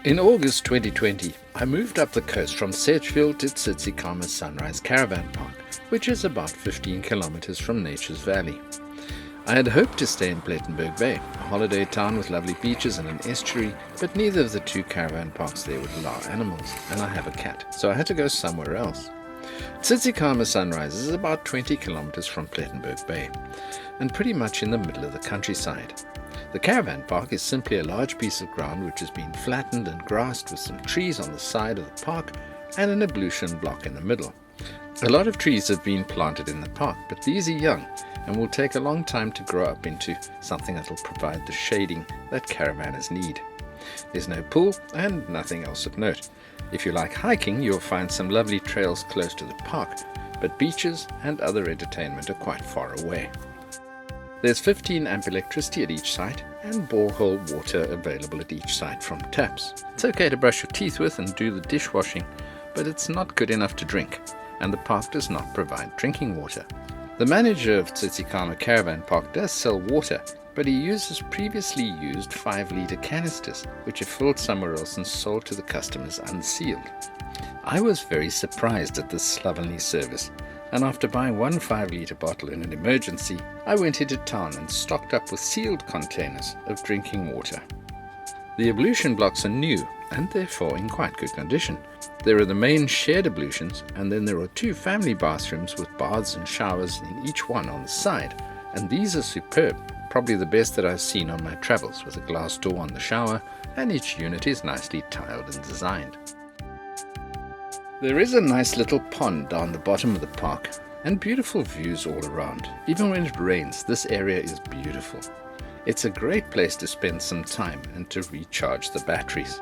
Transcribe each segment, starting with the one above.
In August 2020, I moved up the coast from Sedgefield to Tsitsikama Sunrise Caravan Park, which is about 15 kilometers from Nature's Valley. I had hoped to stay in Plettenberg Bay, a holiday town with lovely beaches and an estuary, but neither of the two caravan parks there would allow animals, and I have a cat, so I had to go somewhere else. Tsitsikama Sunrise is about 20 kilometers from Plettenberg Bay, and pretty much in the middle of the countryside. The caravan park is simply a large piece of ground which has been flattened and grassed with some trees on the side of the park and an ablution block in the middle. A lot of trees have been planted in the park, but these are young and will take a long time to grow up into something that will provide the shading that caravanners need. There's no pool and nothing else of note. If you like hiking, you'll find some lovely trails close to the park, but beaches and other entertainment are quite far away. There's 15 amp electricity at each site and borehole water available at each site from taps. It's okay to brush your teeth with and do the dishwashing, but it's not good enough to drink, and the park does not provide drinking water. The manager of Tsitsikama Caravan Park does sell water, but he uses previously used 5-litre canisters, which are filled somewhere else and sold to the customers unsealed. I was very surprised at this slovenly service, and after buying one 5-litre bottle in an emergency, I went into town and stocked up with sealed containers of drinking water. The ablution blocks are new and therefore in quite good condition. There are the main shared ablutions, and then there are 2 family bathrooms with baths and showers in each one on the side, and these are superb, probably the best that I've seen on my travels, with a glass door on the shower, and each unit is nicely tiled and designed. There is a nice little pond down the bottom of the park and beautiful views all around. Even when it rains, this area is beautiful. It's a great place to spend some time and to recharge the batteries.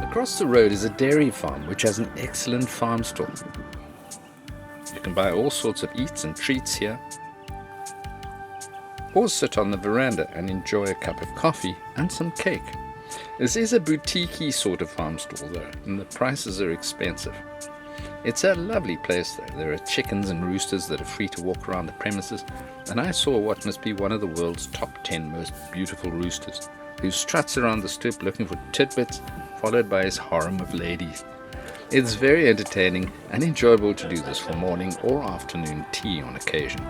Across the road is a dairy farm which has an excellent farm stall. You can buy all sorts of eats and treats here, or sit on the veranda and enjoy a cup of coffee and some cake. This is a boutique-y sort of farm stall though, and the prices are expensive. It's a lovely place though. There are chickens and roosters that are free to walk around the premises, and I saw what must be one of the world's top 10 most beautiful roosters, who struts around the stoop looking for tidbits, followed by his harem of ladies. It's very entertaining and enjoyable to do this for morning or afternoon tea on occasion.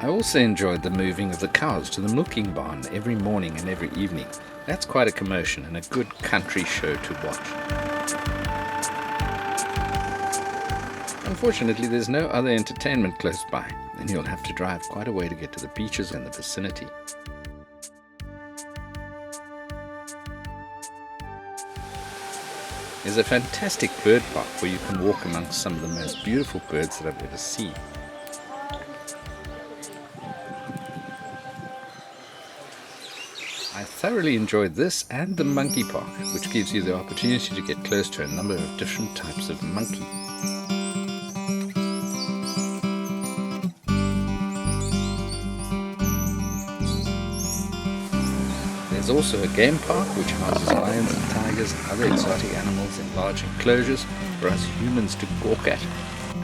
I also enjoyed the moving of the cows to the milking barn every morning and every evening. That's quite a commotion and a good country show to watch. Unfortunately, there's no other entertainment close by, and you'll have to drive quite a way to get to the beaches in the vicinity. There's a fantastic bird park where you can walk amongst some of the most beautiful birds that I've ever seen. I thoroughly enjoyed this and the monkey park, which gives you the opportunity to get close to a number of different types of monkey. There's also a game park which houses lions and tigers and other exotic animals in large enclosures for us humans to gawk at,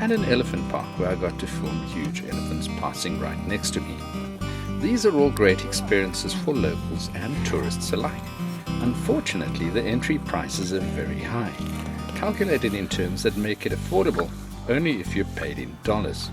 and an elephant park where I got to film huge elephants passing right next to me. These are all great experiences for locals and tourists alike. Unfortunately, the entry prices are very high, calculated in terms that make it affordable only if you're paid in dollars.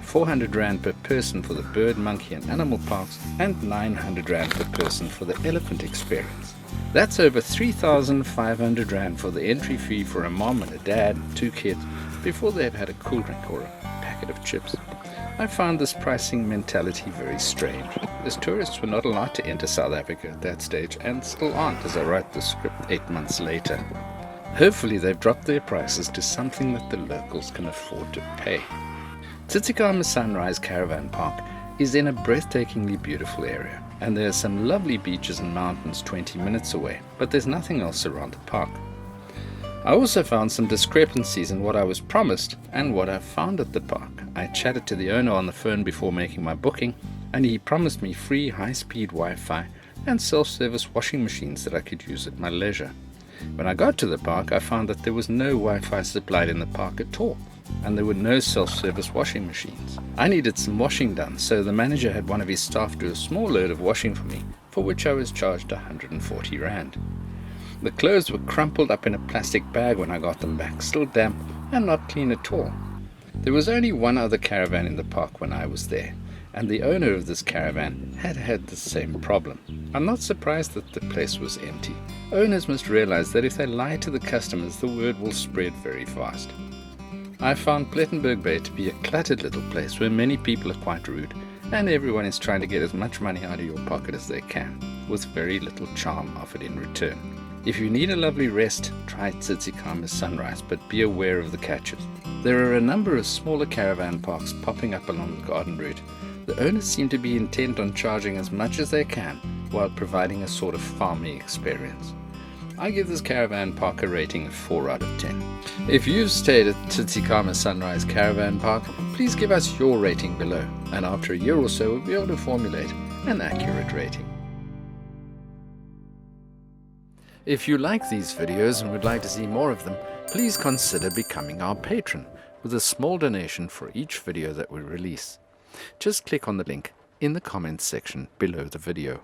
400 Rand per person for the bird, monkey and animal parks, and 900 Rand per person for the elephant experience. That's over 3,500 Rand for the entry fee for a mom and a dad and 2 kids before they've had a cool drink or a packet of chips. I found this pricing mentality very strange, as tourists were not allowed to enter South Africa at that stage, and still aren't as I write the script 8 months later. Hopefully they've dropped their prices to something that the locals can afford to pay. Tsitsikama Sunrise Caravan Park is in a breathtakingly beautiful area, and there are some lovely beaches and mountains 20 minutes away, but there's nothing else around the park. I also found some discrepancies in what I was promised and what I found at the park. I chatted to the owner on the phone before making my booking, and he promised me free high-speed Wi-Fi and self-service washing machines that I could use at my leisure. When I got to the park, I found that there was no Wi-Fi supplied in the park at all, and there were no self-service washing machines. I needed some washing done, so the manager had one of his staff do a small load of washing for me, for which I was charged 140 Rand. The clothes were crumpled up in a plastic bag when I got them back, still damp and not clean at all. There was only one other caravan in the park when I was there, and the owner of this caravan had had the same problem. I'm not surprised that the place was empty. Owners must realize that if they lie to the customers, the word will spread very fast. I found Plettenberg Bay to be a cluttered little place where many people are quite rude, and everyone is trying to get as much money out of your pocket as they can, with very little charm offered in return. If you need a lovely rest, try Tsitsikama Sunrise, but be aware of the catches. There are a number of smaller caravan parks popping up along the garden route. The owners seem to be intent on charging as much as they can while providing a sort of farming experience. I give this caravan park a rating of 4 out of 10. If you've stayed at Tsitsikama Sunrise Caravan Park, please give us your rating below, and after a year or so we'll be able to formulate an accurate rating. If you like these videos and would like to see more of them, please consider becoming our patron with a small donation for each video that we release. Just click on the link in the comments section below the video.